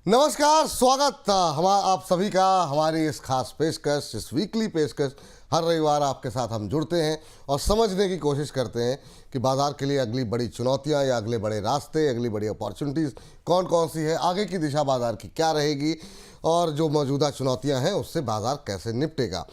नमस्कार, स्वागत आप सभी का हमारी इस खास पेशकश, इस वीकली पेशकश। हर रविवार आपके साथ हम जुड़ते हैं और समझने की कोशिश करते हैं कि बाजार के लिए अगली बड़ी चुनौतियां या अगले बड़े रास्ते, अगली बड़ी अपॉर्चुनिटीज़ कौन कौन सी है, आगे की दिशा बाजार की क्या रहेगी और जो मौजूदा चुनौतियां हैं उससे बाजार कैसे निपटेगा।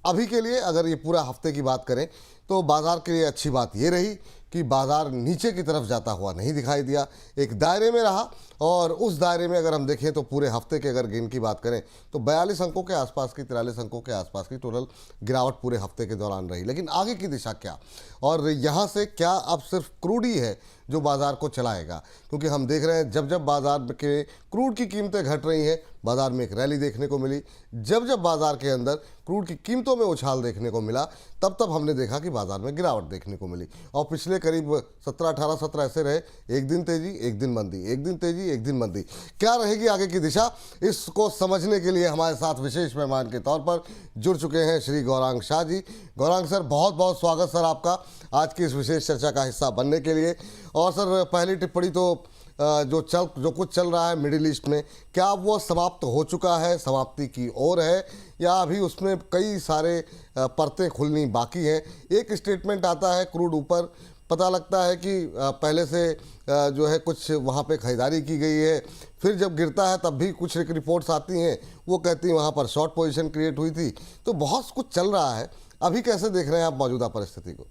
अभी के लिए अगर ये पूरा हफ्ते की बात करें तो बाजार के लिए अच्छी बात ये रही कि बाजार नीचे की तरफ जाता हुआ नहीं दिखाई दिया, एक दायरे में रहा। और उस दायरे में अगर हम देखें तो पूरे हफ्ते के अगर गेन की बात करें तो 42 अंकों के आसपास की, 43 अंकों के आसपास की टोटल गिरावट पूरे हफ्ते के दौरान रही। लेकिन आगे की दिशा क्या, और यहाँ से क्या अब सिर्फ क्रूड ही है जो बाजार को चलाएगा? क्योंकि हम देख रहे हैं जब जब बाजार के क्रूड की कीमतें घट रही हैं, बाजार में एक रैली देखने को मिली। जब जब बाजार के अंदर क्रूड की कीमतों में उछाल देखने को मिला, तब तब हमने देखा कि बाजार में गिरावट देखने को मिली। और पिछले करीब 17-18 सत्र ऐसे रहे, एक दिन तेजी, एक दिन मंदी, एक दिन तेजी, एक दिन मंदी। क्या रहेगी आगे की दिशा, इसको समझने के लिए हमारे साथ विशेष मेहमान के तौर पर जुड़ चुके हैं श्री गौरांग शाह जी। गौरांग सर, बहुत बहुत स्वागत सर आपका आज की इस विशेष चर्चा का हिस्सा बनने के लिए। और सर, पहली टिप्पणी तो जो कुछ चल रहा है मिडिल ईस्ट में, क्या वो समाप्त हो चुका है, समाप्ति की ओर है, या अभी उसमें कई सारे परतें खुलनी बाकी हैं? एक स्टेटमेंट आता है क्रूड ऊपर, पता लगता है कि पहले से जो है कुछ वहाँ पे खरीदारी की गई है, फिर जब गिरता है तब भी कुछ एक रिपोर्ट्स आती हैं, वो कहती हैं वहाँ पर शॉर्ट पोजीशन क्रिएट हुई थी। तो बहुत कुछ चल रहा है, अभी कैसे देख रहे हैं आप मौजूदा परिस्थिति को?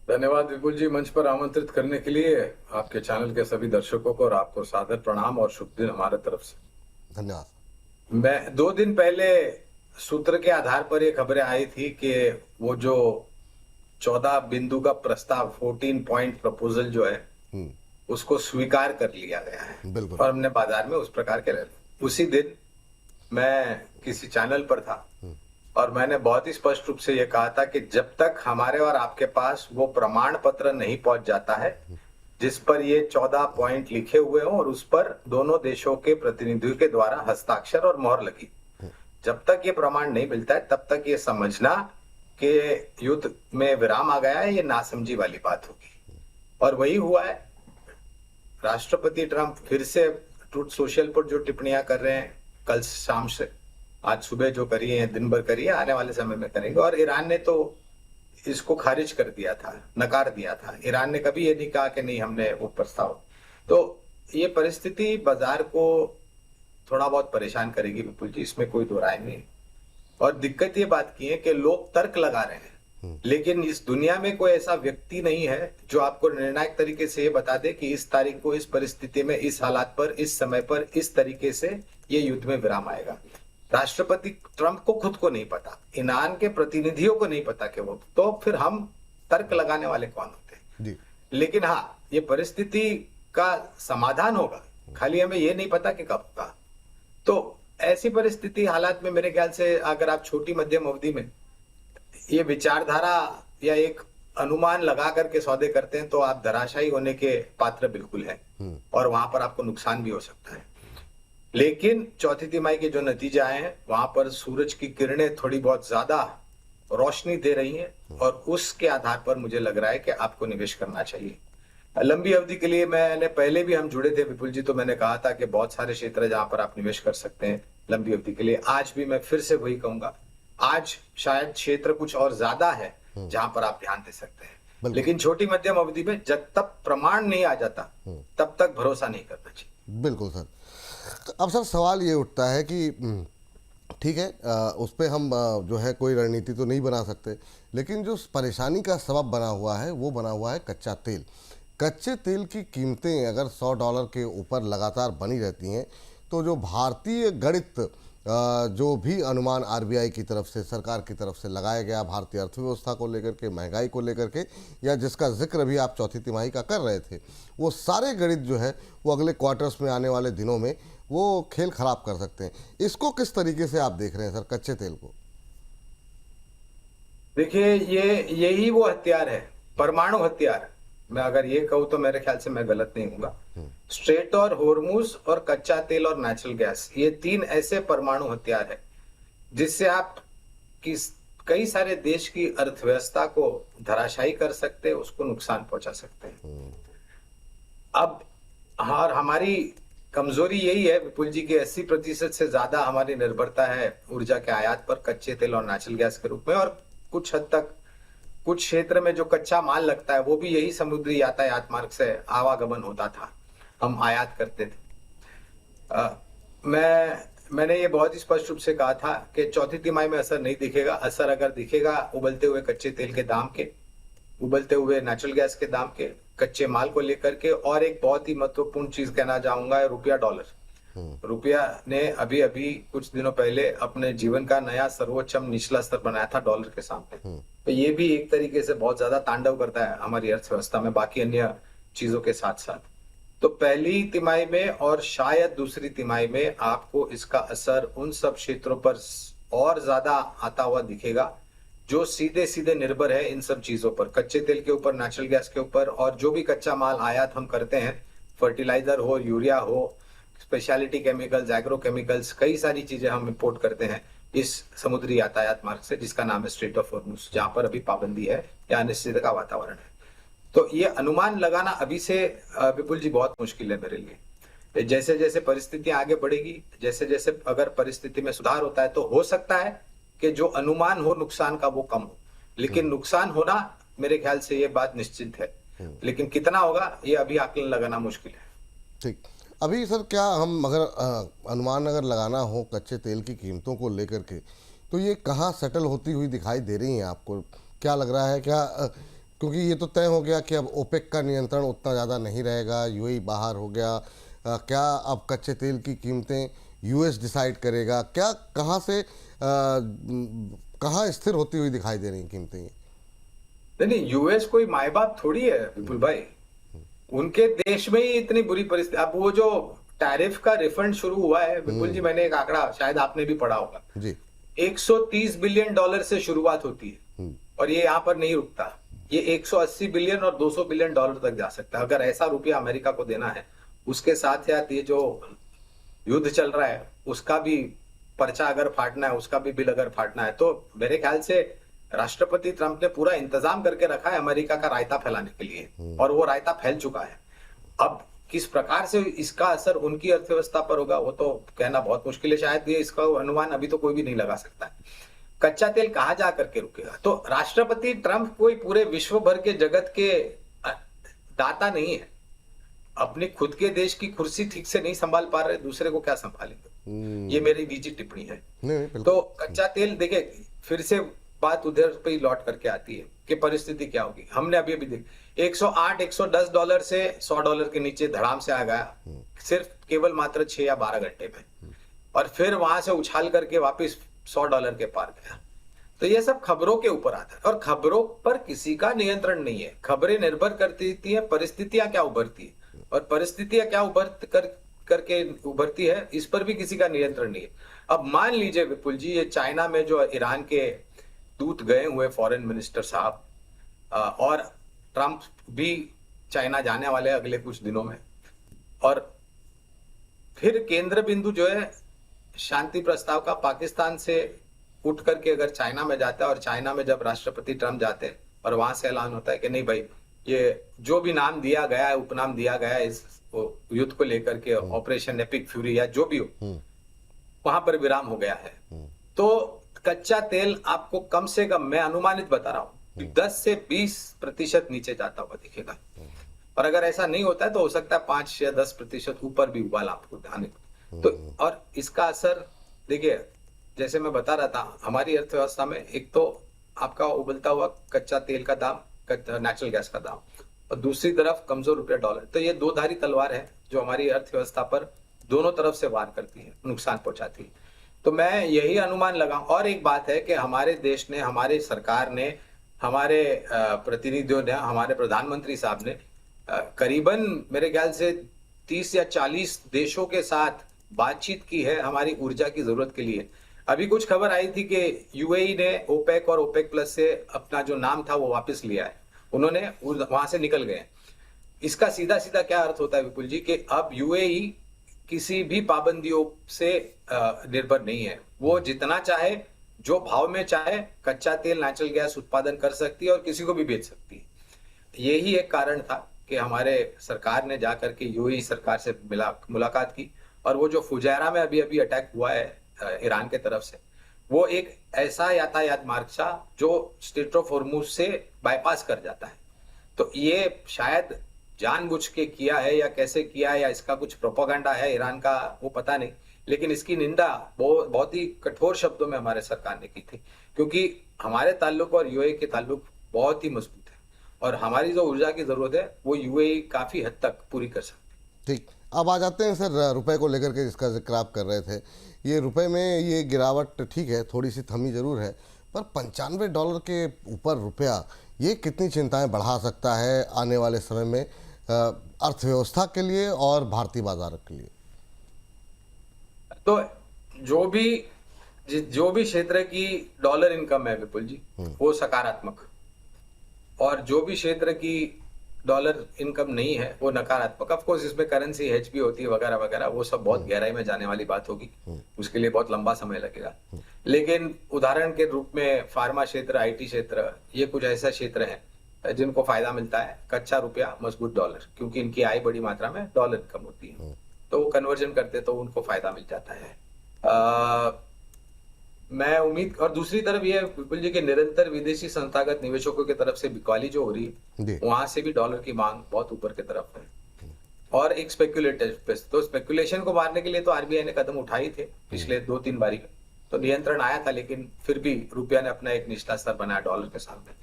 धन्यवाद विपुल जी, मंच पर आमंत्रित करने के लिए। आपके चैनल के सभी दर्शकों को और आपको सादर प्रणाम और शुभ दिन हमारे तरफ से। धन्यवाद। मैं 2 दिन पहले सूत्र के आधार पर ये खबरें आई थी कि वो जो 14 बिंदु का प्रस्ताव, 14 पॉइंट प्रपोजल जो है, उसको स्वीकार कर लिया गया है। बिल्कुल। और हमने बाजार में उस प्रकार के उसी दिन मैं किसी चैनल पर था और मैंने बहुत ही स्पष्ट रूप से ये कहा था कि जब तक हमारे और आपके पास वो प्रमाण पत्र नहीं पहुंच जाता है जिस पर ये 14 पॉइंट लिखे हुए हों और उस पर दोनों देशों के प्रतिनिधियों के द्वारा हस्ताक्षर और मोहर लगी, जब तक ये प्रमाण नहीं मिलता है तब तक ये समझना कि युद्ध में विराम आ गया है, ये नासमझी वाली बात होगी। और वही हुआ है। राष्ट्रपति ट्रंप फिर से ट्रूथ सोशल पर जो टिप्पणियां कर रहे हैं, कल शाम से, आज सुबह जो करी है, दिन भर करी है, आने वाले समय में करेंगे। और ईरान ने तो इसको खारिज कर दिया था, नकार दिया था। ईरान ने कभी ये नहीं कहा कि नहीं हमने वो प्रस्ताव। तो ये परिस्थिति बाजार को थोड़ा बहुत परेशान करेगी विपुल जी, इसमें कोई दो राय नहीं। और दिक्कत ये बात की है कि लोग तर्क लगा रहे हैं, लेकिन इस दुनिया में कोई ऐसा व्यक्ति नहीं है जो आपको निर्णायक तरीके से ये बता दे कि इस तारीख को, इस परिस्थिति में, इस हालात पर, इस समय पर, इस तरीके से ये युद्ध में विराम आएगा। राष्ट्रपति ट्रंप को खुद को नहीं पता, ईरान के प्रतिनिधियों को नहीं पता कि वो, तो फिर हम तर्क लगाने वाले कौन होते हैं? लेकिन हाँ, ये परिस्थिति का समाधान होगा, खाली हमें ये नहीं पता कि कब होगा। तो ऐसी परिस्थिति, हालात में मेरे ख्याल से अगर आप छोटी मध्यम अवधि में ये विचारधारा या एक अनुमान लगा करके सौदे करते हैं तो आप धराशायी होने के पात्र बिल्कुल हैं और वहां पर आपको नुकसान भी हो सकता है। लेकिन चौथी तिमाही के जो नतीजे आए हैं, वहां पर सूरज की किरणें थोड़ी बहुत ज्यादा रोशनी दे रही हैं और उसके आधार पर मुझे लग रहा है कि आपको निवेश करना चाहिए लंबी अवधि के लिए। मैंने पहले भी हम जुड़े थे विपुल जी, तो मैंने कहा था कि बहुत सारे क्षेत्र है जहां पर आप निवेश कर सकते हैं लंबी अवधि के लिए। आज भी मैं फिर से वही कहूंगा, आज शायद क्षेत्र कुछ और ज्यादा है जहां पर आप ध्यान दे सकते हैं। लेकिन छोटी मध्यम अवधि में जब तक प्रमाण नहीं आ जाता तब तक भरोसा नहीं करना चाहिए। बिल्कुल सर। तो अब सर सवाल ये उठता है कि ठीक है, उस पर हम जो है कोई रणनीति तो नहीं बना सकते, लेकिन जो परेशानी का सबब बना हुआ है वो बना हुआ है कच्चा तेल। कच्चे तेल की कीमतें अगर $100 के ऊपर लगातार बनी रहती हैं तो जो भारतीय गणित, जो भी अनुमान आरबीआई की तरफ से, सरकार की तरफ से लगाया गया भारतीय अर्थव्यवस्था को लेकर के, महंगाई को लेकर के, या जिसका जिक्र भी आप चौथी तिमाही का कर रहे थे, वो सारे गणित जो है वो अगले क्वार्टर्स में, आने वाले दिनों में वो खेल खराब कर सकते हैं। इसको किस तरीके से आप देख रहे हैं सर, कच्चे तेल को? देखिए, यही वो हथियार है, परमाणु हथियार। मैं अगर ये कहूं तो मेरे ख्याल से मैं गलत नहीं हूँगा। स्ट्रेट और होर्मुज और कच्चा तेल और नेचुरल गैस, ये 3 ऐसे परमाणु हथियार है जिससे आप कई सारे देश की अर्थव्यवस्था को धराशायी कर सकते हैं, उसको नुकसान पहुंचा सकते हैं। अब हमारी कमजोरी यही है विपुल जी की 80% से ज्यादा हमारी निर्भरता है ऊर्जा के आयात पर, कच्चे तेल और नेचुरल गैस के रूप में। और कुछ हद तक कुछ क्षेत्र में जो कच्चा माल लगता है वो भी यही समुद्री यातायात मार्ग से आवागमन होता था, हम आयात करते थे। मैंने ये बहुत ही स्पष्ट रूप से कहा था कि चौथी तिमाही में असर नहीं दिखेगा। असर अगर दिखेगा उबलते हुए कच्चे तेल के दाम के, उबलते हुए नेचुरल गैस के दाम के, कच्चे माल को लेकर के। और एक बहुत ही महत्वपूर्ण चीज कहना चाहूंगा, रुपया डॉलर। रुपया ने अभी अभी कुछ दिनों पहले अपने जीवन का नया सर्वोच्चम निचला स्तर बनाया था डॉलर के सामने। तो ये भी एक तरीके से बहुत ज्यादा तांडव करता है हमारी अर्थव्यवस्था में, बाकी अन्य चीजों के साथ साथ। तो पहली तिमाही में और शायद दूसरी तिमाही में आपको इसका असर उन सब क्षेत्रों पर और ज्यादा आता हुआ दिखेगा जो सीधे सीधे निर्भर है इन सब चीजों पर, कच्चे तेल के ऊपर, नेचुरल गैस के ऊपर, और जो भी कच्चा माल आयात हम करते हैं, फर्टिलाइजर हो, यूरिया हो, स्पेशलिटी केमिकल्स, एग्रो केमिकल्स, कई सारी चीजें हम इंपोर्ट करते हैं इस समुद्री यातायात मार्ग से जिसका नाम है स्ट्रेट ऑफ हॉर्मुज, जहां पर अभी पाबंदी है या अनिश्चितता का वातावरण है। तो ये अनुमान लगाना अभी से विपुल जी बहुत मुश्किल है मेरे लिए। जैसे जैसे परिस्थितियां आगे बढ़ेगी, जैसे जैसे अगर परिस्थिति में सुधार होता है तो हो सकता है कि जो अनुमान हो नुकसान का वो कम हो, लेकिन नुकसान होना मेरे ख्याल से ये बात निश्चित है, लेकिन कितना होगा ये अभी आकलन लगाना मुश्किल है। ठीक, अभी सर क्या हम अगर अनुमान अगर लगाना हो कच्चे तेल की कीमतों को लेकर के, तो ये कहाँ सेटल होती हुई दिखाई दे रही हैं आपको? क्या लग रहा है, क्या क्योंकि ये तो तय हो गया कि अब ओपेक का नियंत्रण उतना ज़्यादा नहीं रहेगा, यूएई बाहर हो गया, क्या अब कच्चे तेल की कीमतें यूएस डिसाइड करेगा? क्या कहाँ से कहाँ स्थिर होती हुई दिखाई दे रही कीमतें? नहीं, यूएस कोई माए बाप थोड़ी है विपुल भाई, उनके देश में ही इतनी बुरी परिस्थिति। अब वो जो टैरिफ का रिफंड शुरू हुआ है विपुल जी, मैंने एक आंकड़ा शायद आपने भी पढ़ा होगा जी, 130 बिलियन डॉलर से शुरुआत होती है और ये यहाँ पर नहीं रुकता, ये 180 बिलियन और 200 बिलियन डॉलर तक जा सकता है। अगर ऐसा रुपया अमेरिका को देना है, उसके साथ साथ ये जो युद्ध चल रहा है उसका भी पर्चा अगर फाड़ना है, उसका भी बिल अगर फाड़ना है, तो मेरे ख्याल से राष्ट्रपति ट्रंप ने पूरा इंतजाम करके रखा है अमेरिका का रायता फैलाने के लिए, और वो रायता फैल चुका है। अब किस प्रकार से इसका असर उनकी अर्थव्यवस्था पर होगा वो तो कहना बहुत मुश्किल है, शायद ये इसका अनुमान अभी तो कोई भी नहीं लगा सकता है। कच्चा तेल कहाँ जा करके रुकेगा? तो राष्ट्रपति ट्रंप कोई पूरे विश्व भर के जगत के दाता नहीं है, अपनी खुद के देश की कुर्सी ठीक से नहीं संभाल पा रहे, दूसरे को क्या संभालेंगे? ये मेरी निजी टिप्पणी है। तो कच्चा तेल देखिए, फिर से बात उधर पे ही लौट करके आती है कि परिस्थिति क्या होगी। हमने अभी अभी देख 108 110 डॉलर से 100 डॉलर के नीचे धड़ाम से आ गया, सिर्फ केवल मात्र 6 या 12 घंटे में, और फिर वहां से उछाल करके वापस 100 डॉलर के पार गया। तो ये सब खबरों के ऊपर आता है, और खबरों पर किसी का नियंत्रण नहीं है। खबरें निर्भर करती है परिस्थितियां क्या उभरती है, और परिस्थितियां क्या करके उभरती है, इस पर भी किसी का नियंत्रण नहीं है। अब मान लीजिए विपुल जी, ये चाइना में जो ईरान के दूत गए हुए फॉरेन मिनिस्टर साहब, और ट्रंप भी चाइना जाने वाले अगले कुछ दिनों में, और फिर केंद्र बिंदु जो है शांति प्रस्ताव का पाकिस्तान से उठ करके अगर चाइना में जाता है, और चाइना में जब राष्ट्रपति ट्रंप जाते हैं और वहां से ऐलान होता है कि नहीं भाई, ये जो भी नाम दिया गया है, उपनाम दिया गया है इस युद्ध को लेकर के, ऑपरेशन एपिक फ्यूरी या जो भी हो, वहां पर विराम हो गया है, तो कच्चा तेल आपको कम से कम, मैं अनुमानित बता रहा हूं, 10 से 20% नीचे जाता हुआ दिखेगा। और अगर ऐसा नहीं होता है तो हो सकता है 5 या 10% ऊपर भी उबाल आपको आने को। तो और इसका असर देखिए, जैसे मैं बता रहा था, हमारी अर्थव्यवस्था में एक तो आपका उबलता हुआ कच्चा तेल का दाम, नेचुरल गैस का दाम, और दूसरी तरफ कमजोर रुपया डॉलर। तो ये दो धारी तलवार है जो हमारी अर्थव्यवस्था पर दोनों तरफ से वार करती है, नुकसान पहुंचाती है। तो मैं यही अनुमान लगाऊं। और एक बात है कि हमारे देश ने, हमारी सरकार ने, हमारे प्रतिनिधियों ने, हमारे प्रधानमंत्री साहब ने करीबन मेरे ख्याल से 30 या 40 देशों के साथ बातचीत की है हमारी ऊर्जा की जरूरत के लिए। अभी कुछ खबर आई थी कि यूएई ने ओपेक और ओपेक प्लस से अपना जो नाम था वो वापस लिया है, उन्होंने वहां से निकल गए। इसका सीधा सीधा क्या अर्थ होता है विपुल जी, कि अब यूएई किसी भी पाबंदियों से निर्भर नहीं है, वो जितना चाहे, जो भाव में चाहे, कच्चा तेल, नेचुरल गैस उत्पादन कर सकती है और किसी को भी बेच सकती है। यही एक कारण था कि हमारे सरकार ने जाकर के यूएई सरकार से मुलाकात की, और वो जो फुजैरा में अभी अभी अटैक हुआ है ईरान के तरफ से, वो एक ऐसा यातायात मार्ग था जो स्ट्रेट ऑफ हॉर्मुज से बाईपास कर जाता है। तो ये शायद जानबूझ के किया है या कैसे किया है, या इसका कुछ प्रोपेगेंडा है ईरान का, वो पता नहीं, लेकिन इसकी निंदा बहुत ही कठोर शब्दों में हमारे सरकार ने की थी, क्योंकि हमारे ताल्लुक और यूएई के ताल्लुक बहुत ही मजबूत है, और हमारी जो ऊर्जा की जरूरत है वो यूएई काफी हद तक पूरी कर सकती है। ठीक, अब आ जाते हैं सर रुपए को लेकर के, जिसका जिक्र आप कर रहे थे। ये रुपए में ये गिरावट ठीक है, थोड़ी सी थमी जरूर है, पर $95 के ऊपर रुपया ये कितनी चिंताएं बढ़ा सकता है आने वाले समय में अर्थव्यवस्था के लिए और भारतीय बाजार के लिए? तो जो भी क्षेत्र की डॉलर इनकम है विपुल जी, वो सकारात्मक, और जो भी क्षेत्र की डॉलर इनकम नहीं है वो नकारात्मक। ऑफ कोर्स इसमें करेंसी हेज भी होती है वगैरह वगैरह, वो सब बहुत गहराई में जाने वाली बात होगी, उसके लिए बहुत लंबा समय लगेगा। लेकिन उदाहरण के रूप में फार्मा क्षेत्र, आईटी क्षेत्र, ये कुछ ऐसा क्षेत्र है जिनको फायदा मिलता है कच्चा रुपया मजबूत डॉलर, क्योंकि इनकी आय बड़ी मात्रा में डॉलर इनकम होती है, तो वो कन्वर्जन करते तो उनको फायदा मिल जाता है। मैं उम्मीद, और दूसरी तरफ ये विपुल जी के निरंतर विदेशी संस्थागत निवेशकों की तरफ से बिकवाली जो हो रही है, वहां से भी डॉलर की मांग बहुत ऊपर की तरफ है, और एक स्पेक्युलेटिव, तो स्पेकुलेशन को मारने के लिए तो आरबीआई ने कदम उठाए थे पिछले 2-3 बारी में, तो नियंत्रण आया था, लेकिन फिर भी रुपया ने अपना एक निचला स्तर बनाया डॉलर के सामने,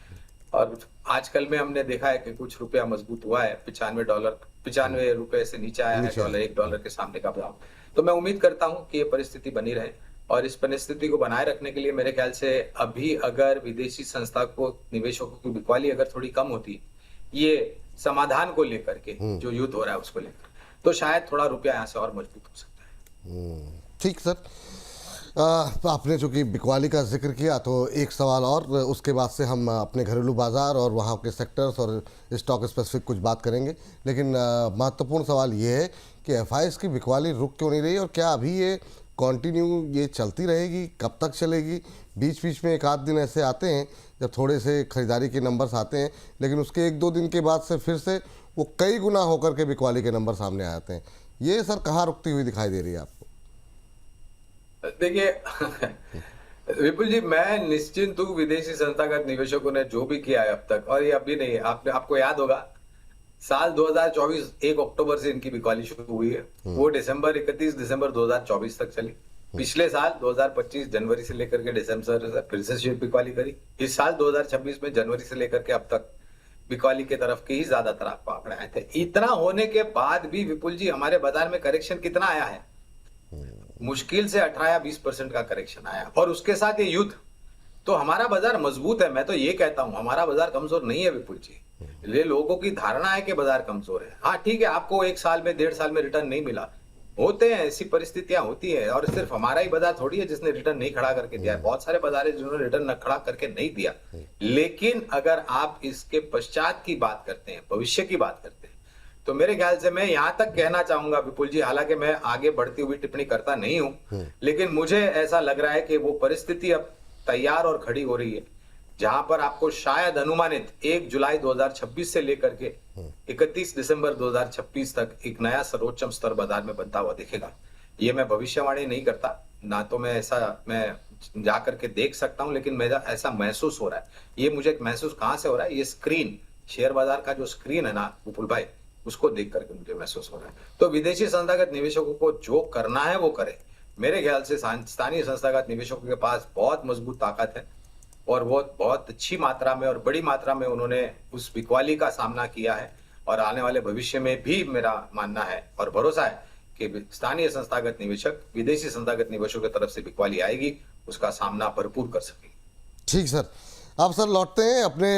और आजकल में हमने देखा है कि कुछ रुपया मजबूत हुआ है, $95 से नीचे आया है डॉलर, $1 के सामने का भाव। तो मैं उम्मीद करता हूं कि ये परिस्थिति बनी रहे, और इस परिस्थिति को बनाए रखने के लिए मेरे ख्याल से अभी अगर विदेशी संस्था को निवेशकों की बिकवाली अगर थोड़ी कम होती, ये समाधान को लेकर के जो युद्ध हो रहा है उसको लेकर, तो शायद थोड़ा रुपया यहाँ से और मजबूत हो सकता है। ठीक सर, आपने चूंकि बिकवाली का जिक्र किया तो एक सवाल और, उसके बाद से हम अपने घरेलू बाजार और वहाँ के सेक्टर्स और स्टॉक स्पेसिफिक कुछ बात करेंगे। लेकिन महत्वपूर्ण सवाल ये है कि एफआईएस की बिकवाली रुक क्यों नहीं रही, और क्या अभी ये कंटिन्यू ये चलती रहेगी, कब तक चलेगी? बीच बीच में एक आध दिन ऐसे आते हैं जब थोड़े से खरीदारी के नंबर्स आते हैं, लेकिन उसके 1-2 दिन के बाद से फिर से वो कई गुना होकर के बिकवाली के नंबर सामने आते हैं। ये सर कहाँ रुकती हुई दिखाई दे रही है आपको? देखिए विपुल जी, मैं निश्चिंत हूँ विदेशी संस्थागत निवेशकों ने जो भी किया है अब तक, और ये अभी नहीं, आपको याद होगा साल 2024 1 अक्टूबर से इनकी बिकवाली शुरू हुई है, वो 31 दिसंबर 2024 तक चली। पिछले साल 2025 जनवरी से लेकर के दिसंबर फिर से बिकवाली करी। इस साल 2026 में जनवरी से लेकर के अब तक बिकवाली के तरफ के ही ज्यादातर आपको आंकड़े आए थे। इतना होने के बाद भी विपुल जी हमारे बाजार में करेक्शन कितना आया है? मुश्किल से 18 या 20% का करेक्शन आया, और उसके साथ ये युद्ध, तो हमारा बाजार मजबूत है। मैं तो ये कहता हूं हमारा बाजार कमजोर नहीं है विपुल जी। ये लोगों की धारणा है कि बाजार कमजोर है। हाँ ठीक है, आपको 1 साल में 1.5 साल में रिटर्न नहीं मिला, होते हैं, ऐसी परिस्थितियां होती है, और सिर्फ हमारा ही बाजार थोड़ी है जिसने रिटर्न नहीं खड़ा करके दिया है, बहुत सारे बाजार है जिन्होंने रिटर्न खड़ा करके नहीं दिया। लेकिन अगर आप इसके पश्चात की बात करते हैं, भविष्य की बात करते हैं, तो मेरे ख्याल से मैं यहां तक कहना चाहूंगा विपुल जी, हालांकि मैं आगे बढ़ती हुई टिप्पणी करता नहीं हूं, लेकिन मुझे ऐसा लग रहा है कि वो परिस्थिति अब तैयार और खड़ी हो रही है, जहां पर आपको शायद अनुमानित 1 जुलाई 2026 से लेकर के 31 दिसंबर 2026 तक एक नया सर्वोच्चम स्तर बाजार में बनता हुआ दिखेगा। ये मैं भविष्यवाणी नहीं करता, ना तो मैं जा करके देख सकता हूं, लेकिन मेरा ऐसा महसूस हो रहा है। ये मुझे महसूस कहां से हो रहा है? ये स्क्रीन, शेयर बाजार का जो स्क्रीन है ना विपुल भाई, उसको देख करके मुझे महसूस हो रहा है। तो विदेशी संस्थागत निवेशकों को जो करना है वो करे। मेरे ख्याल से स्थानीय संस्थागत निवेशकों के पास बहुत मजबूत ताकत है, और वो बहुत अच्छी मात्रा में और बड़ी मात्रा में उन्होंने उस बिकवाली का सामना किया है, और आने वाले भविष्य में भी मेरा मानना है और भरोसा है कि स्थानीय संस्थागत निवेशक विदेशी संस्थागत निवेशकों की तरफ से बिकवाली आएगी, उसका सामना भरपूर कर सकेंगे। ठीक सर, अब सर लौटते हैं अपने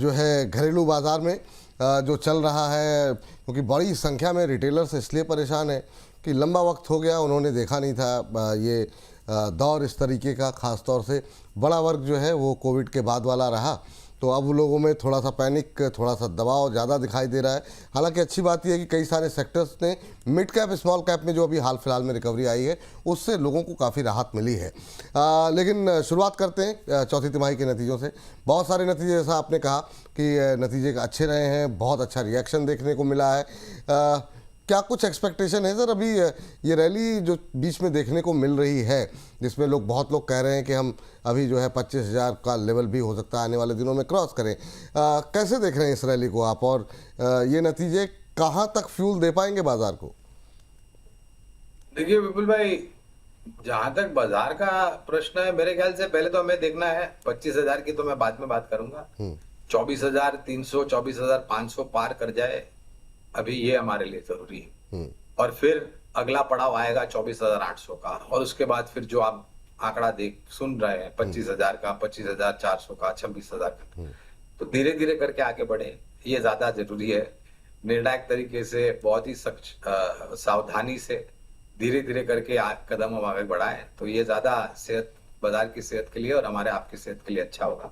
जो है घरेलू बाजार में जो चल रहा है, क्योंकि बड़ी संख्या में रिटेलर्स इसलिए परेशान है कि लंबा वक्त हो गया उन्होंने देखा नहीं था ये दौर इस तरीके का, ख़ास तौर से बड़ा वर्ग जो है वो कोविड के बाद वाला रहा, तो अब लोगों में थोड़ा सा पैनिक, थोड़ा सा दबाव ज़्यादा दिखाई दे रहा है। हालांकि अच्छी बात यह है कि कई सारे सेक्टर्स ने मिड कैप स्मॉल कैप में जो अभी हाल फिलहाल में रिकवरी आई है उससे लोगों को काफ़ी राहत मिली है। लेकिन शुरुआत करते हैं चौथी तिमाही के नतीजों से। बहुत सारे नतीजे, जैसा आपने कहा कि नतीजे अच्छे रहे हैं, बहुत अच्छा रिएक्शन देखने को मिला है। क्या कुछ एक्सपेक्टेशन है सर अभी ये रैली जो बीच में देखने को मिल रही है, जिसमें बहुत लोग कह रहे हैं कि हम अभी जो है 25,000 का लेवल भी हो सकता है आने वाले दिनों में क्रॉस करें, कैसे देख रहे हैं इस रैली को आप, और ये नतीजे कहां तक फ्यूल दे पाएंगे बाजार को? देखिए विपुल भाई, जहां तक बाजार का प्रश्न है, मेरे ख्याल से पहले तो हमें देखना है 25,000 की तो मैं बाद में बात करूंगा। 24,300 24,500 पार कर जाए, अभी ये हमारे लिए जरूरी है। और फिर अगला पड़ाव आएगा 24,800 का, और उसके बाद फिर जो आप आंकड़ा सुन रहे हैं 25,000 का, 25,400 का, 26,000 का, तो धीरे धीरे करके आगे बढ़े, ये ज्यादा जरूरी है। निर्णायक तरीके से, बहुत ही सावधानी से धीरे धीरे करके कदम हम आगे बढ़ाएं, तो ये ज्यादा सेहत, बाजार की सेहत के लिए और हमारे आपकी सेहत के लिए अच्छा होगा।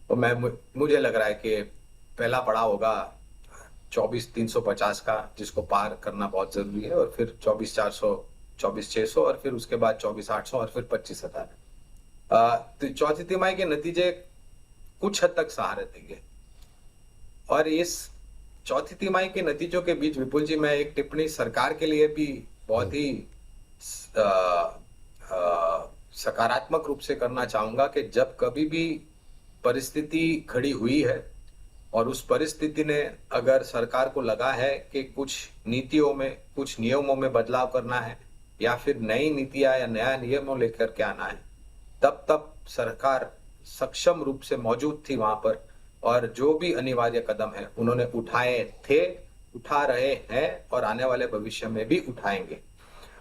तो मुझे लग रहा है कि पहला पड़ाव होगा 24,350 का, जिसको पार करना बहुत जरूरी है, और फिर 24,400, 24,600, और फिर उसके बाद 24,800 और फिर 25,000। तो चौथी तिमाही के नतीजे कुछ हद तक सहारे देंगे। और इस चौथी तिमाही के नतीजों के बीच विपुल जी, मैं एक टिप्पणी सरकार के लिए भी बहुत ही सकारात्मक रूप से करना चाहूंगा कि जब कभी भी परिस्थिति खड़ी हुई है और उस परिस्थिति ने अगर सरकार को लगा है कि कुछ नीतियों में, कुछ नियमों में बदलाव करना है, या फिर नई नीतियां या नया नियमों लेकर के आना है, तब सरकार सक्षम रूप से मौजूद थी वहां पर, और जो भी अनिवार्य कदम है उन्होंने उठाए थे, उठा रहे हैं, और आने वाले भविष्य में भी उठाएंगे।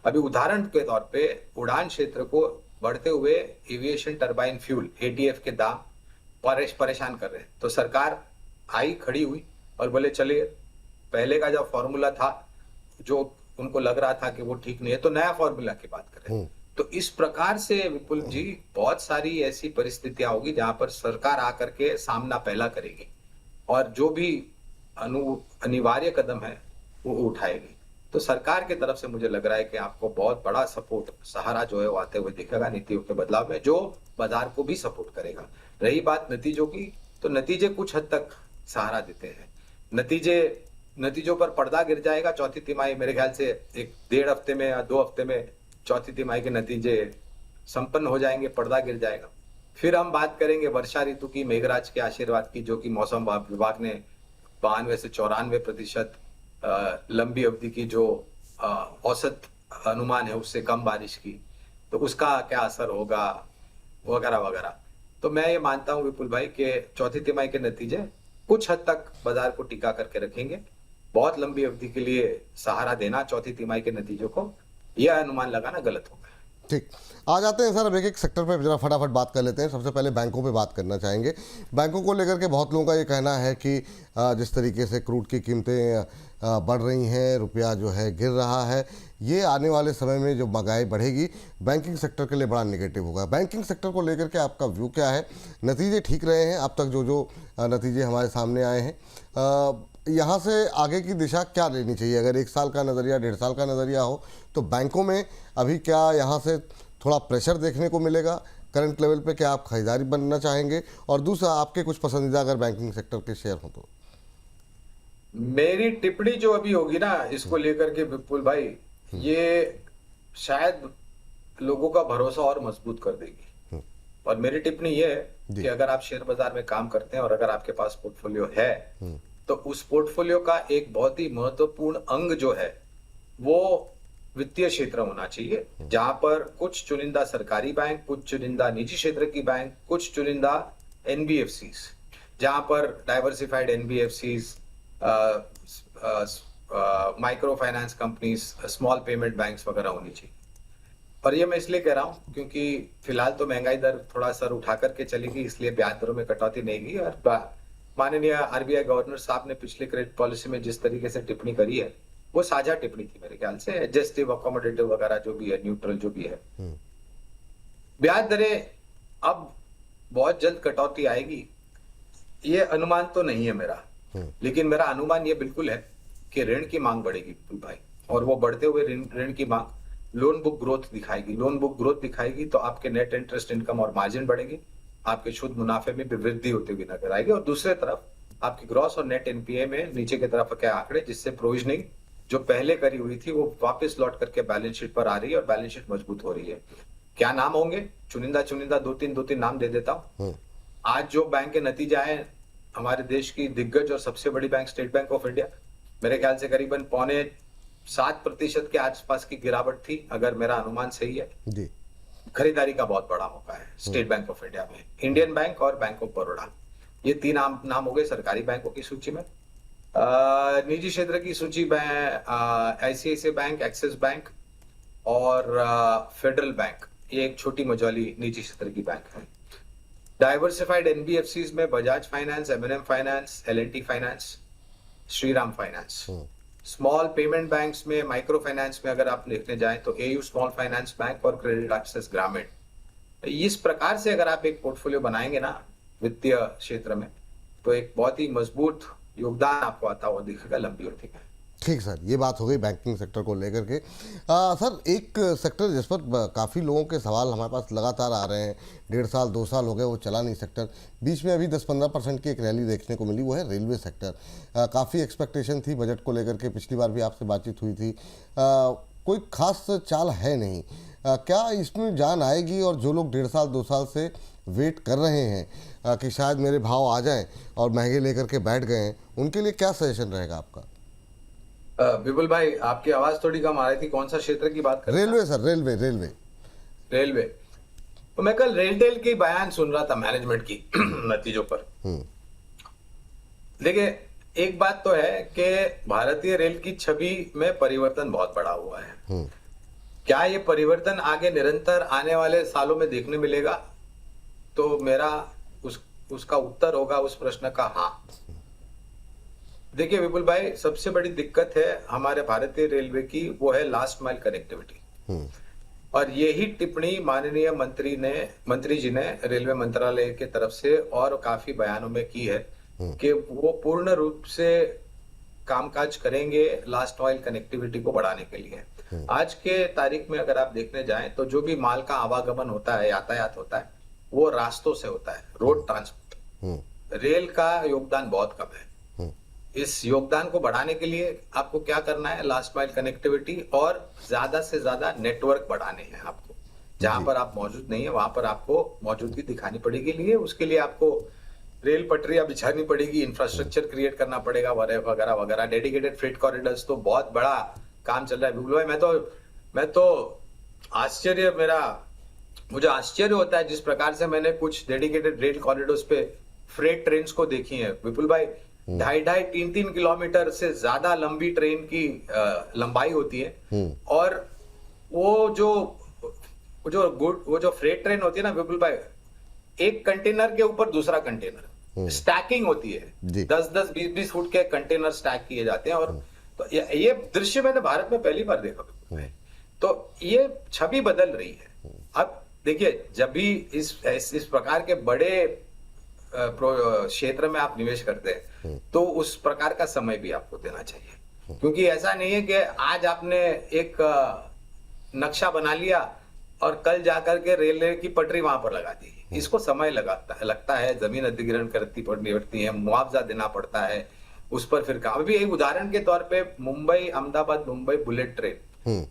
अभी उदाहरण के तौर पे उड़ान क्षेत्र को बढ़ते हुए एविएशन टरबाइन फ्यूल ATF के दाम परेशान कर रहे हैं, तो सरकार आई, खड़ी हुई और बोले चलिए, पहले का जो फॉर्मूला था जो उनको लग रहा था कि वो ठीक नहीं है, तो नया फॉर्मूला की बात करें। तो इस प्रकार से विपुल जी, बहुत सारी ऐसी परिस्थितियां होगी जहां पर सरकार आकर के सामना पहला करेगी और जो भी अनिवार्य कदम है वो उठाएगी। तो सरकार की तरफ से मुझे लग रहा है कि आपको बहुत बड़ा सपोर्ट, सहारा जो है वो आते हुए दिखेगा नीतियों के बदलाव में, जो बाजार को भी सपोर्ट करेगा। रही बात नतीजों की, तो नतीजे कुछ हद तक सहारा देते हैं। नतीजों पर पर्दा गिर जाएगा चौथी तिमाही, मेरे ख्याल से 1.5 हफ्ते में या 2 हफ्ते में चौथी तिमाही के नतीजे संपन्न हो जाएंगे, पर्दा गिर जाएगा। फिर हम बात करेंगे वर्षा ऋतु की, मेघराज के आशीर्वाद की, जो कि मौसम विभाग ने 92 से 94% लंबी अवधि की जो औसत अनुमान है उससे कम बारिश की, तो उसका क्या असर होगा, वगैरह वगैरह। तो मैं ये मानता हूं विपुल भाई कि चौथी तिमाही के नतीजे कुछ हद तक बाजार को टिका करके रखेंगे। बहुत लंबी अवधि के लिए सहारा देना चौथी तिमाही के नतीजों को, यह अनुमान लगाना गलत होगा। ठीक, आ जाते हैं सर, अब एक सेक्टर पे जरा फटाफट बात कर लेते हैं। सबसे पहले बैंकों पे बात करना चाहेंगे। बैंकों को लेकर के बहुत लोगों का ये कहना है कि जिस तरीके से क्रूड की कीमतें बढ़ रही हैं, रुपया जो है गिर रहा है, ये आने वाले समय में जो महंगाई बढ़ेगी बैंकिंग सेक्टर के लिए बड़ा नेगेटिव होगा। बैंकिंग सेक्टर को लेकर के आपका व्यू क्या है? नतीजे ठीक रहे हैं अब तक, जो नतीजे हमारे सामने आए हैं, यहाँ से आगे की दिशा क्या लेनी चाहिए? अगर 1 साल का नज़रिया, 1.5 साल का नज़रिया हो, तो बैंकों में अभी क्या यहाँ से थोड़ा प्रेशर देखने को मिलेगा करंट लेवल पे? क्या आप खरीदारी बनना चाहेंगे? और दूसरा, आपके कुछ पसंदीदा अगर बैंकिंग सेक्टर के शेयर हो तो? मेरी टिप्पणी जो अभी होगी ना इसको लेकर के विपुल भाई, ये शायद लोगों का भरोसा और मजबूत कर देगी। और मेरी टिप्पणी ये है कि अगर आप शेयर बाजार में काम करते हैं और अगर आपके पास पोर्टफोलियो है, तो उस पोर्टफोलियो का एक बहुत ही महत्वपूर्ण अंग जो है वो वित्तीय क्षेत्र होना चाहिए, जहां पर कुछ चुनिंदा सरकारी बैंक, कुछ चुनिंदा निजी क्षेत्र की बैंक, कुछ चुनिंदा NBFCs, जहां पर diversified NBFCs, micro finance companies, small payment banks वगैरह होनी चाहिए। और ये मैं इसलिए कह रहा हूं क्योंकि फिलहाल तो महंगाई दर थोड़ा सर उठा करके चलेगी, इसलिए ब्याज दरों में कटौती नहीं की। और माननीय RBI गवर्नर साहब ने पिछले क्रेडिट पॉलिसी में जिस तरीके से टिप्पणी करी है वो साझा टिप्पणी थी मेरे ख्याल से, एडजस्टिव, अकोमोडेटिव वगैरह जो भी है, न्यूट्रल जो भी है। ब्याज दरें अब बहुत जल्द कटौती आएगी, ये अनुमान तो नहीं है मेरा, लेकिन मेरा अनुमान ये बिल्कुल है कि ऋण की मांग बढ़ेगी विपुल भाई, और वो बढ़ते हुए ऋण की मांग लोन बुक ग्रोथ दिखाएगी। लोन बुक ग्रोथ दिखाएगी तो आपके नेट इंटरेस्ट इनकम और मार्जिन बढ़ेगी, आपके शुद्ध मुनाफे में भी वृद्धि होती हुई नजर आएगी, और दूसरे तरफ आपकी ग्रॉस और नेट एनपीए में नीचे की तरफ के आंकड़े, जिससे प्रोविजनिंग जो पहले करी हुई थी वो वापस लौट करके बैलेंस शीट पर आ रही है और बैलेंस शीट मजबूत हो रही है। क्या नाम होंगे? चुनिंदा दो तीन नाम दे देता हूँ। आज जो बैंक के नतीजे आए, हमारे देश की दिग्गज और सबसे बड़ी bank state bank of India, मेरे ख्याल से करीबन 7.25% के आसपास की गिरावट थी, अगर मेरा अनुमान सही है जी। खरीदारी का बहुत बड़ा मौका है स्टेट बैंक ऑफ इंडिया में। इंडियन बैंक और बैंक ऑफ बड़ौदा, ये 3 नाम हो गए सरकारी बैंकों की सूची में। निजी क्षेत्र की सूची में आईसीआईसीआई बैंक, एक्सिस बैंक और फेडरल बैंक, ये एक छोटी मझौली निजी क्षेत्र की बैंक है। डाइवर्सिफाइड एनबीएफसीज में Bajaj finance, MNM finance, LNT finance, Shriram finance. Small payment banks में, माइक्रो फाइनेंस में अगर आप देखने जाएं तो एयू स्मॉल फाइनेंस बैंक और क्रेडिट एक्सेस ग्रामीण। इस प्रकार से अगर आप एक पोर्टफोलियो बनाएंगे ना वित्तीय क्षेत्र में, तो एक बहुत ही मजबूत योगदान आपको आता हुआ दिखेगा लंबी अवधि में। ठीक सर, ये बात हो गई बैंकिंग सेक्टर को लेकर के। सर, एक सेक्टर जिस पर काफ़ी लोगों के सवाल हमारे पास लगातार आ रहे हैं, 1.5 साल 2 साल हो गए वो चला नहीं सेक्टर, बीच में अभी 10-15% की एक रैली देखने को मिली, वो है रेलवे सेक्टर। काफ़ी एक्सपेक्टेशन थी बजट को लेकर के, पिछली बार भी आपसे बातचीत हुई थी, कोई खास चाल है नहीं। क्या इसमें जान आएगी? और जो लोग 1.5 साल 2 साल से वेट कर रहे हैं कि शायद मेरे भाव आ जाएं और महंगे लेकर के बैठ गए हैं, उनके लिए क्या सजेशन रहेगा आपका? विपुल भाई, आपकी आवाज थोड़ी कम आ रही थी, कौन सा क्षेत्र की बात कर रहे हैं? Railway sir, railway. तो मैं कल रेलटेल की बयान सुन रहा था मैनेजमेंट की नतीजों पर। देखिए, एक बात तो है कि भारतीय रेल की छवि में परिवर्तन बहुत बड़ा हुआ है। क्या ये परिवर्तन आगे निरंतर आने वाले सालों में देखने मिलेगा? तो मेरा उसका उत्तर होगा उस प्रश्न का हाँ। देखिए विपुल भाई, सबसे बड़ी दिक्कत है हमारे भारतीय रेलवे की, वो है लास्ट माइल कनेक्टिविटी। और यही टिप्पणी माननीय मंत्री जी ने रेलवे मंत्रालय के तरफ से और काफी बयानों में की है कि वो पूर्ण रूप से कामकाज करेंगे लास्ट माइल कनेक्टिविटी को बढ़ाने के लिए। आज के तारीख में अगर आप देखने जाएं तो जो भी माल का आवागमन होता है, यातायात होता है, वो रास्तों से होता है, रोड ट्रांसपोर्ट। रेल का योगदान बहुत कम है। इस योगदान को बढ़ाने के लिए आपको क्या करना है? लास्ट माइल कनेक्टिविटी और ज्यादा से ज्यादा नेटवर्क बढ़ाने हैं आपको। जहां पर आप मौजूद नहीं है वहां पर आपको मौजूदगी दिखानी पड़ेगी। उसके लिए आपको रेल पटरियां बिछानी पड़ेगी, इंफ्रास्ट्रक्चर क्रिएट करना पड़ेगा, वगैरह वगैरह। डेडिकेटेड फ्रेट कॉरिडोर्स तो बहुत बड़ा काम चल रहा है विपुल भाई। मैं तो मुझे आश्चर्य होता है जिस प्रकार से मैंने कुछ डेडिकेटेड रेल कॉरिडोर्स पे फ्रेट ट्रेन को देखी है विपुल भाई। 2.5-3 किलोमीटर से ज्यादा लंबी ट्रेन की लंबाई होती है। और वो जो फ्रेट ट्रेन होती है ना विपुल भाई, एक कंटेनर के ऊपर दूसरा कंटेनर स्टैकिंग होती है। 10-10, 20-20 फुट के कंटेनर स्टैक किए जाते हैं। और तो ये दृश्य मैंने भारत में पहली बार देखा। तो ये छवि बदल रही है। अब देखिए, जब भी इस प्रकार के बड़े क्षेत्र में आप निवेश करते हैं तो उस प्रकार का समय भी आपको देना चाहिए, क्योंकि ऐसा नहीं है कि आज आपने एक नक्शा बना लिया और कल जाकर के रेलवे की पटरी वहां पर लगा दी। इसको समय लगता है, जमीन अधिग्रहण पड़ती है, मुआवजा देना पड़ता है, उस पर फिर काम। अभी एक उदाहरण के तौर पे मुंबई अहमदाबाद मुंबई बुलेट ट्रेन,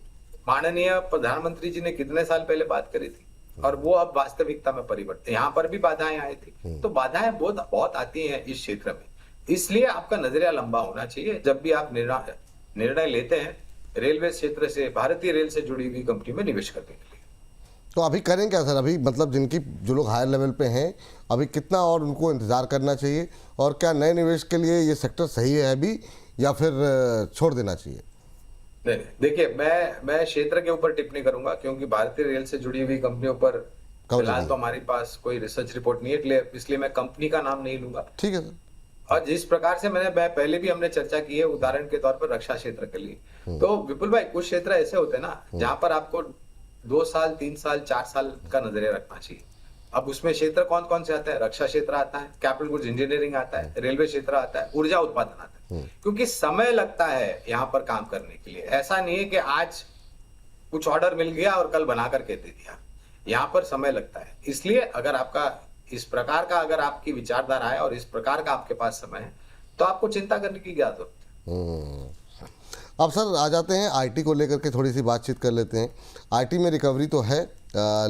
माननीय प्रधानमंत्री जी ने कितने साल पहले बात करी थी, और वो अब वास्तविकता में परिवर्तन। यहाँ पर भी बाधाएं आई थी, तो बाधाएं बहुत आती हैं इस क्षेत्र में। इसलिए आपका नजरिया लंबा होना चाहिए जब भी आप निर्णय लेते हैं रेलवे क्षेत्र से, भारतीय रेल से जुड़ी हुई कंपनी में निवेश करने के लिए। तो अभी करें क्या सर? अभी मतलब जो लोग हायर लेवल पे हैं, अभी कितना और उनको इंतजार करना चाहिए? और क्या नए निवेश के लिए ये सेक्टर सही है अभी, या फिर छोड़ देना चाहिए? नहीं, देखिए, मैं क्षेत्र के ऊपर टिप्पणी करूंगा, क्योंकि भारतीय रेल से जुड़ी हुई कंपनियों पर फिलहाल तो हमारे पास कोई रिसर्च रिपोर्ट नहीं है, इसलिए मैं कंपनी का नाम नहीं लूंगा। ठीक है सर। और जिस प्रकार से मैं पहले भी हमने चर्चा की है, उदाहरण के तौर पर रक्षा क्षेत्र के लिए, तो विपुल भाई कुछ क्षेत्र ऐसे होते हैं ना जहां पर आपको 2 साल 3 साल 4 साल का नजरिया रखना चाहिए। अब उसमें क्षेत्र कौन कौन से आता है? रक्षा क्षेत्र आता है, कैपिटल गुड्स इंजीनियरिंग आता है, रेलवे क्षेत्र आता है, ऊर्जा उत्पादन आता है। क्योंकि समय लगता है यहाँ पर काम करने के लिए। ऐसा नहीं है कि आज कुछ ऑर्डर मिल गया और कल बना करके दे दिया। यहाँ पर समय लगता है। इसलिए अगर आपका इस प्रकार का अगर आपकी विचारधारा है और इस प्रकार का आपके पास समय है तो आपको चिंता करने की क्या जरूरत है। अब सर आ जाते हैं आईटी को लेकर के थोड़ी सी बातचीत कर लेते हैं। आईटी में रिकवरी तो है,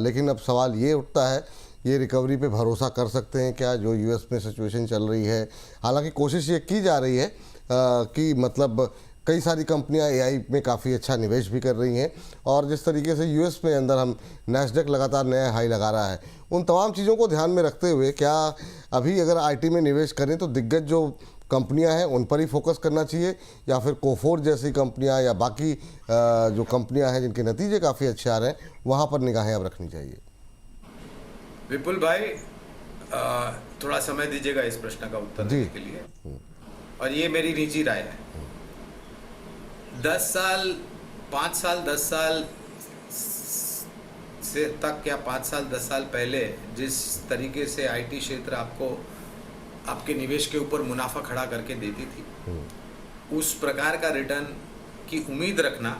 लेकिन अब सवाल ये उठता है, ये रिकवरी पे भरोसा कर सकते हैं क्या जो यूएस में सिचुएशन चल रही है? हालांकि कोशिश ये की जा रही है कि मतलब कई सारी कंपनियां एआई में काफ़ी अच्छा निवेश भी कर रही हैं, और जिस तरीके से यूएस में अंदर हम नैस्डैक लगातार नया हाई लगा रहा है, उन तमाम चीज़ों को ध्यान में रखते हुए क्या अभी अगर आईटी में निवेश करें तो दिग्गज जो कंपनियां हैं उन पर ही फोकस करना चाहिए, या फिर कोफोर्ज जैसी कंपनियां या बाकी जो कंपनियां हैं जिनके नतीजे काफ़ी अच्छे आ रहे हैं वहाँ पर निगाहें अब रखनी चाहिए? विपुल भाई, थोड़ा समय दीजिएगा इस प्रश्न का उत्तर देने के लिए, और ये मेरी निजी राय है। 10 साल 5 साल 10 साल से तक या 5 साल 10 साल पहले जिस तरीके से आईटी क्षेत्र आपको आपके निवेश के ऊपर मुनाफा खड़ा करके देती थी, उस प्रकार का रिटर्न की उम्मीद रखना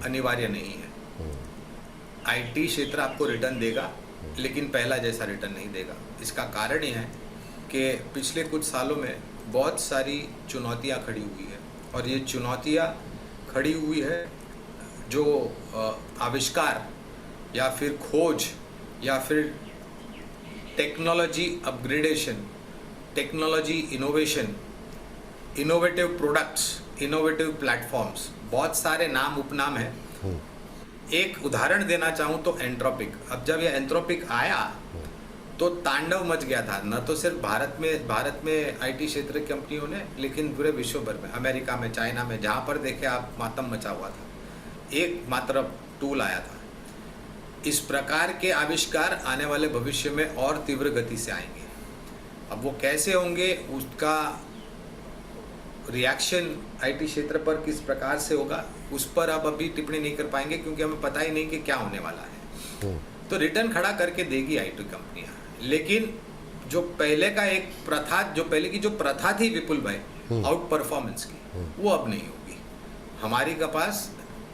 अनिवार्य नहीं है। आईटी क्षेत्र आपको रिटर्न देगा, लेकिन पहला जैसा रिटर्न नहीं देगा। इसका कारण यह है कि पिछले कुछ सालों में बहुत सारी चुनौतियां खड़ी हुई है, और ये चुनौतियां खड़ी हुई है जो आविष्कार या फिर खोज या फिर technology upgradation, technology innovation, innovative products, innovative platforms, बहुत सारे नाम उपनाम हैं। एक उदाहरण देना चाहूँ तो एंट्रोपिक। अब जब यह एंट्रोपिक आया तो तांडव मच गया था, न तो सिर्फ भारत में आईटी क्षेत्र की कंपनियों ने, लेकिन पूरे विश्व भर में, अमेरिका में, चाइना में, जहाँ पर देखे आप मातम मचा हुआ था। एक मात्र टूल आया था। इस प्रकार के आविष्कार आने वाले भविष्य में और तीव्र गति से आएंगे। अब वो कैसे होंगे, उसका रिएक्शन आईटी क्षेत्र पर किस प्रकार से होगा, उस पर अब अभी टिप्पणी नहीं कर पाएंगे, क्योंकि हमें पता ही नहीं कि क्या होने वाला है। तो रिटर्न खड़ा करके देगी आईटी कंपनियां, लेकिन जो पहले का एक प्रथा, जो पहले की जो प्रथा थी विपुल भाई आउट परफॉर्मेंस की, वो अब नहीं होगी। हमारी के पास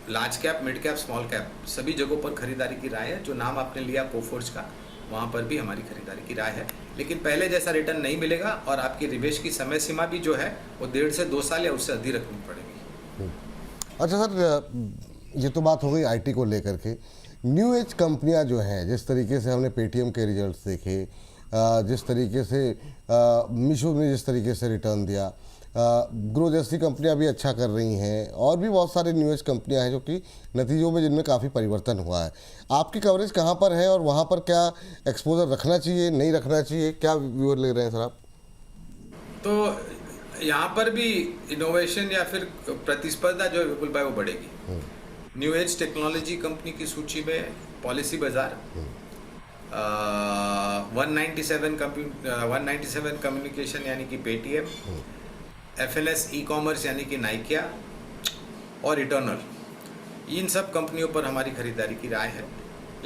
large cap, mid cap, small cap सभी जगहों पर खरीदारी की राय है। जो नाम आपने लिया कोफोर्ज का, वहाँ पर भी हमारी खरीदारी की राय है, लेकिन पहले जैसा रिटर्न नहीं मिलेगा, और आपकी निवेश की समय सीमा भी जो है वो 1.5 से 2 साल या उससे अधिक रखनी पड़ेगी। अच्छा सर, ये तो बात हो गई आईटी को लेकर के। न्यू एज कंपनियां जो हैं, जिस तरीके से हमने पेटीएम के रिजल्ट्स देखे, जिस तरीके से मीशो ने जिस तरीके से रिटर्न दिया, ग्रो जैसी कंपनियां भी अच्छा कर रही हैं, और भी बहुत सारी न्यू एज कंपनियां हैं जो कि नतीजों में जिनमें काफ़ी परिवर्तन हुआ है। आपकी कवरेज कहाँ पर है, और वहाँ पर क्या एक्सपोजर रखना चाहिए, नहीं रखना चाहिए, क्या व्यूअर ले रहे हैं सर आप? तो यहाँ पर भी इनोवेशन या फिर प्रतिस्पर्धा जो है विपुल भाई वो बढ़ेगी। न्यू एज टेक्नोलॉजी कंपनी की सूची में पॉलिसी बाजार, 197 कम्युनिकेशन यानी कि पेटीएम, एफएनएस ई कॉमर्स यानी कि नाइकिया और इटर्नल, इन सब कंपनियों पर हमारी खरीदारी की राय है।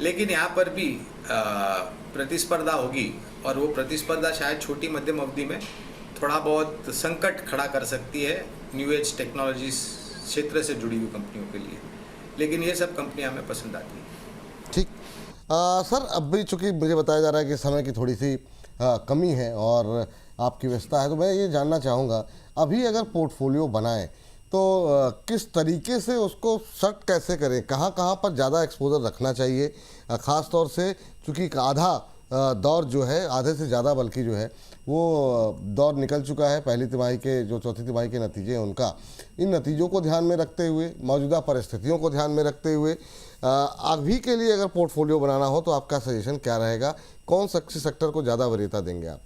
लेकिन यहाँ पर भी प्रतिस्पर्धा होगी, और वो प्रतिस्पर्धा शायद छोटी मध्यम अवधि में थोड़ा बहुत संकट खड़ा कर सकती है न्यू एज टेक्नोलॉजी क्षेत्र से जुड़ी हुई कंपनियों के लिए, लेकिन ये सब कंपनियां हमें पसंद आती हैं। ठीक। सर, अब भी चूँकि मुझे बताया जा रहा है कि समय की थोड़ी सी कमी है और आपकी व्यस्तता है, तो मैं ये जानना चाहूँगा, अभी अगर पोर्टफोलियो बनाएं तो किस तरीके से उसको सेट कैसे करें, कहाँ कहाँ पर ज़्यादा एक्सपोजर रखना चाहिए, ख़ास तौर से चूँकि आधा दौर जो है, आधे से ज़्यादा बल्कि जो है वो दौर निकल चुका है, पहली तिमाही के जो चौथी तिमाही के नतीजे हैं उनका। इन नतीजों को ध्यान में रखते हुए, मौजूदा परिस्थितियों को ध्यान में रखते हुए अभी के लिए अगर पोर्टफोलियो बनाना हो तो आपका सजेशन क्या रहेगा? कौन से सेक्टर को ज़्यादा वरीयता देंगे आप?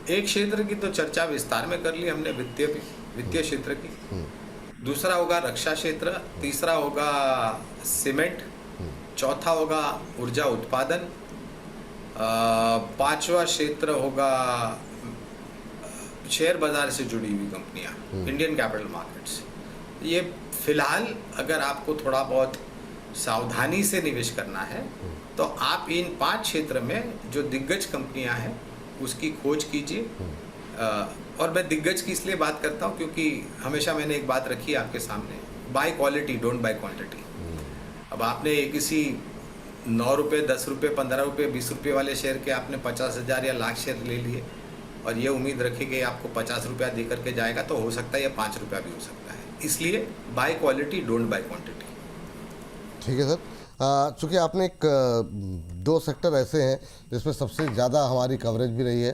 एक क्षेत्र की तो चर्चा विस्तार में कर ली हमने, वित्तीय क्षेत्र की। दूसरा होगा रक्षा क्षेत्र, तीसरा होगा सीमेंट, चौथा होगा ऊर्जा उत्पादन, पांचवा क्षेत्र होगा शेयर बाजार से जुड़ी हुई कंपनियां, इंडियन कैपिटल मार्केट्स। ये फिलहाल अगर आपको थोड़ा बहुत सावधानी से निवेश करना है तो आप इन 5 क्षेत्र में जो दिग्गज कंपनियां हैं उसकी खोज कीजिए। और मैं दिग्गज की इसलिए बात करता हूं क्योंकि हमेशा मैंने एक बात रखी है आपके सामने, bye quality don't by quantity. अब आपने किसी 9 रुपये, 10 रुपये, 15 रुपये, 20 रुपये वाले शेयर के आपने 50,000 या लाख शेयर ले लिए और ये उम्मीद रखी कि आपको 50 रुपया दे करके जाएगा, तो हो सकता है ये 5 रुपया भी हो सकता है। इसलिए bye quality don't by quantity. ठीक है सर। चूँकि आपने दो सेक्टर ऐसे हैं जिसमें सबसे ज़्यादा हमारी कवरेज भी रही है,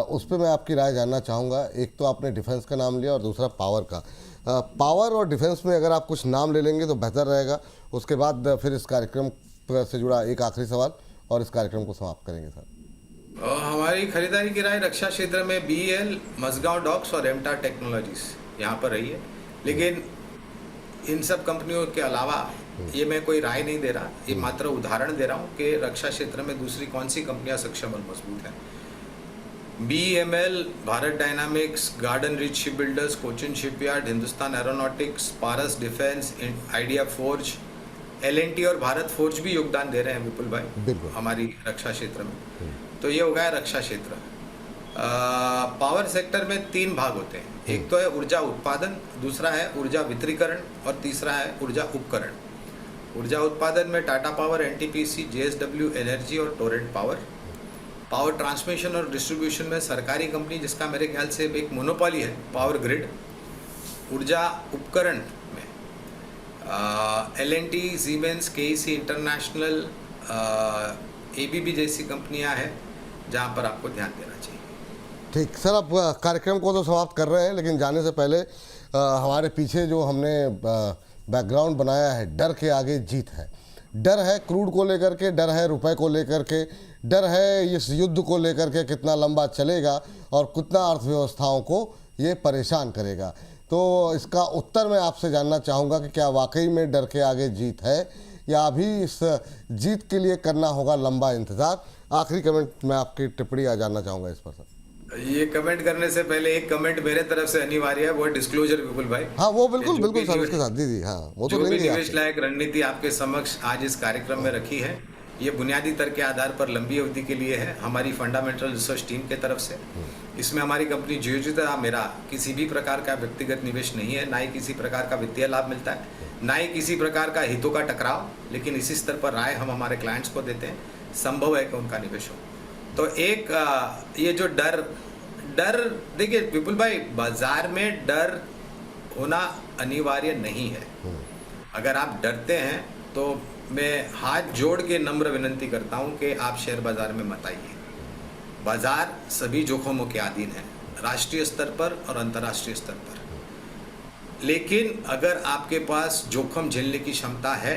उस पर मैं आपकी राय जानना चाहूँगा। एक तो आपने डिफेंस का नाम लिया और दूसरा पावर का। पावर और डिफेंस में अगर आप कुछ नाम ले लेंगे तो बेहतर रहेगा। उसके बाद फिर इस कार्यक्रम से जुड़ा एक आखिरी सवाल और इस कार्यक्रम को समाप्त करेंगे सर। हमारी खरीदारी की राय रक्षा क्षेत्र में BEL, मझगांव डॉक्स और एमटार टेक्नोलॉजीज यहाँ पर रही है। लेकिन इन सब कंपनियों के अलावा ये मैं कोई राय नहीं दे रहा, ये मात्र उदाहरण दे रहा हूँ कि रक्षा क्षेत्र में दूसरी कौन सी कंपनियां सक्षम और मजबूत हैं। BEML, Bharat dynamics, Garden Reach shipbuilders, Cochin shipyard, Hindustan aeronautics, Paras defence, ideaForge, L&T और भारत फोर्ज भी योगदान दे रहे हैं विपुल भाई हमारी रक्षा क्षेत्र में। तो ये हो गया रक्षा क्षेत्र। पावर सेक्टर में 3 भाग होते हैं, एक तो है ऊर्जा उत्पादन, दूसरा है ऊर्जा वितरीकरण और तीसरा है ऊर्जा उपकरण। ऊर्जा उत्पादन में Tata power, NTPC, JSW energy और टोरेंट पावर। पावर ट्रांसमिशन और डिस्ट्रीब्यूशन में सरकारी कंपनी जिसका मेरे ख्याल से एक मोनोपोली है, पावर ग्रिड। ऊर्जा उपकरण में L&T, siemens, KEC international, ABB जैसी कंपनियां हैं जहां पर आपको ध्यान देना चाहिए। ठीक सर, अब कार्यक्रम को तो समाप्त कर रहे हैं, लेकिन जाने से पहले हमारे पीछे जो हमने बैकग्राउंड बनाया है, डर के आगे जीत है। डर है क्रूड को लेकर के, डर है रुपए को लेकर के, डर है इस युद्ध को लेकर के कितना लंबा चलेगा और कितना अर्थव्यवस्थाओं को ये परेशान करेगा। तो इसका उत्तर मैं आपसे जानना चाहूँगा कि क्या वाकई में डर के आगे जीत है या अभी इस जीत के लिए करना होगा लंबा इंतज़ार। आखिरी कमेंट मैं आपकी टिप्पणी जानना चाहूँगा इस पर सर। ये कमेंट करने से पहले एक कमेंट मेरे तरफ से अनिवार्य है, वो डिस्क्लोजर विपुल भाई। हाँ वो बिल्कुल सर, उसके साथ जी हाँ वो तो जो भी निवेश लायक रणनीति आपके समक्ष आज इस कार्यक्रम में रखी है, ये बुनियादी तर्क के आधार पर लंबी अवधि के लिए है हमारी फंडामेंटल रिसर्च टीम के तरफ से। इसमें हमारी कंपनी जियोजिता मेरा किसी भी प्रकार का व्यक्तिगत निवेश नहीं है, ना ही किसी प्रकार का वित्तीय लाभ मिलता है, ना ही किसी प्रकार का हितों का टकराव। लेकिन इसी स्तर पर राय हम हमारे क्लाइंट्स को देते हैं, संभव है कि उनका निवेश हो। तो एक ये जो डर देखिए विपुल भाई, बाजार में डर होना अनिवार्य नहीं है। अगर आप डरते हैं तो मैं हाथ जोड़ के नम्र विनंती करता हूं कि आप शेयर बाजार में मत आइए। बाजार सभी जोखिमों के अधीन है, राष्ट्रीय स्तर पर और अंतर्राष्ट्रीय स्तर पर। लेकिन अगर आपके पास जोखिम झेलने की क्षमता है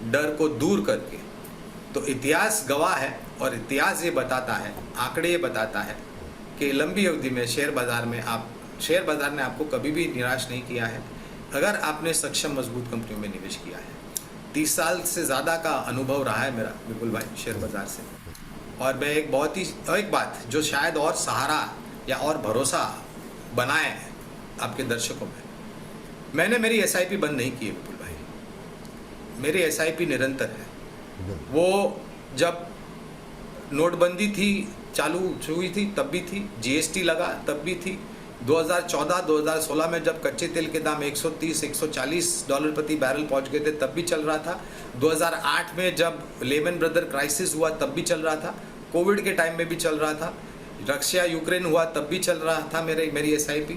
डर को दूर करके, तो इतिहास गवाह है और इतिहास ये बताता है, आंकड़े ये बताता है कि लंबी अवधि में शेयर बाजार ने आपको कभी भी निराश नहीं किया है अगर आपने सक्षम मजबूत कंपनियों में निवेश किया है। 30 साल से ज़्यादा का अनुभव रहा है मेरा विपुल भाई शेयर बाजार से। और मैं एक बात जो शायद और सहारा या और भरोसा बनाए आपके दर्शकों में, मैंने मेरी SIP बंद नहीं की है विपुल भाई, मेरी SIP निरंतर है। वो जब नोटबंदी थी चालू हुई थी तब भी थी, GST लगा तब भी थी, 2014-2016 में जब कच्चे तेल के दाम $130-140 प्रति बैरल पहुंच गए थे तब भी चल रहा था, 2008 में जब लेमन ब्रदर क्राइसिस हुआ तब भी चल रहा था, कोविड के टाइम में भी चल रहा था, रशिया यूक्रेन हुआ तब भी चल रहा था मेरी SIP,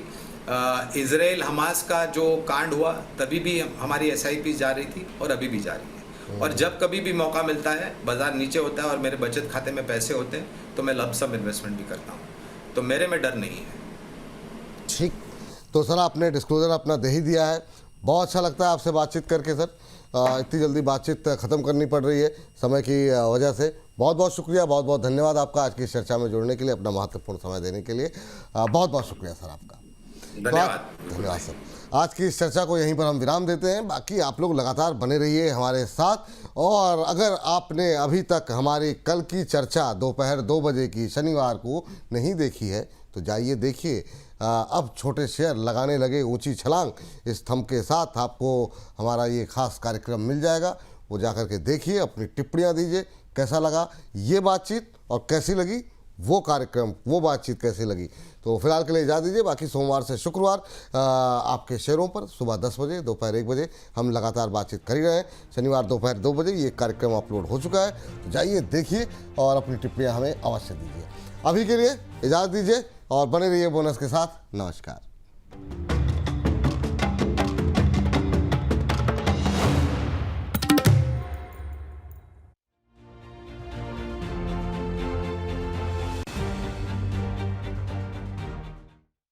इजराइल हमास का जो कांड हुआ तभी भी हमारी SIP जा रही थी और अभी भी जा रही है। और जब कभी भी मौका मिलता है, बाजार नीचे होता है और मेरे बचत खाते में पैसे होते हैं, तो मैं लमसम इन्वेस्टमेंट भी करता हूँ। तो मेरे में डर नहीं है। ठीक, तो सर आपने डिस्क्लोजर अपना दे ही दिया है। बहुत अच्छा लगता है आपसे बातचीत करके सर। इतनी जल्दी बातचीत ख़त्म करनी पड़ रही है समय की वजह से। बहुत बहुत शुक्रिया, बहुत बहुत धन्यवाद आपका आज की चर्चा में जुड़ने के लिए, अपना महत्वपूर्ण समय देने के लिए। बहुत बहुत शुक्रिया सर आपका। धन्यवाद सर। आज की इस चर्चा को यहीं पर हम विराम देते हैं। बाकी आप लोग लगातार बने रहिए हमारे साथ, और अगर आपने अभी तक हमारी कल की चर्चा दोपहर 2 बजे की शनिवार को नहीं देखी है तो जाइए देखिए। अब छोटे शेयर लगाने लगे ऊंची छलांग, इस थंब के साथ आपको हमारा ये खास कार्यक्रम मिल जाएगा। वो जाकर के देखिए, अपनी टिप्पणियाँ दीजिए, कैसा लगा ये बातचीत और कैसी लगी वो कार्यक्रम, वो बातचीत कैसी लगी। तो फिलहाल के लिए इजाज़त दीजिए। बाकी सोमवार से शुक्रवार आपके शेयरों पर सुबह 10 बजे, दोपहर 1 बजे हम लगातार बातचीत कर ही रहे हैं। शनिवार दोपहर 2 बजे ये कार्यक्रम अपलोड हो चुका है, तो जाइए देखिए और अपनी टिप्पणियाँ हमें अवश्य दीजिए। अभी के लिए इजाज़त दीजिए और बने रहिए बोनस के साथ। नमस्कार।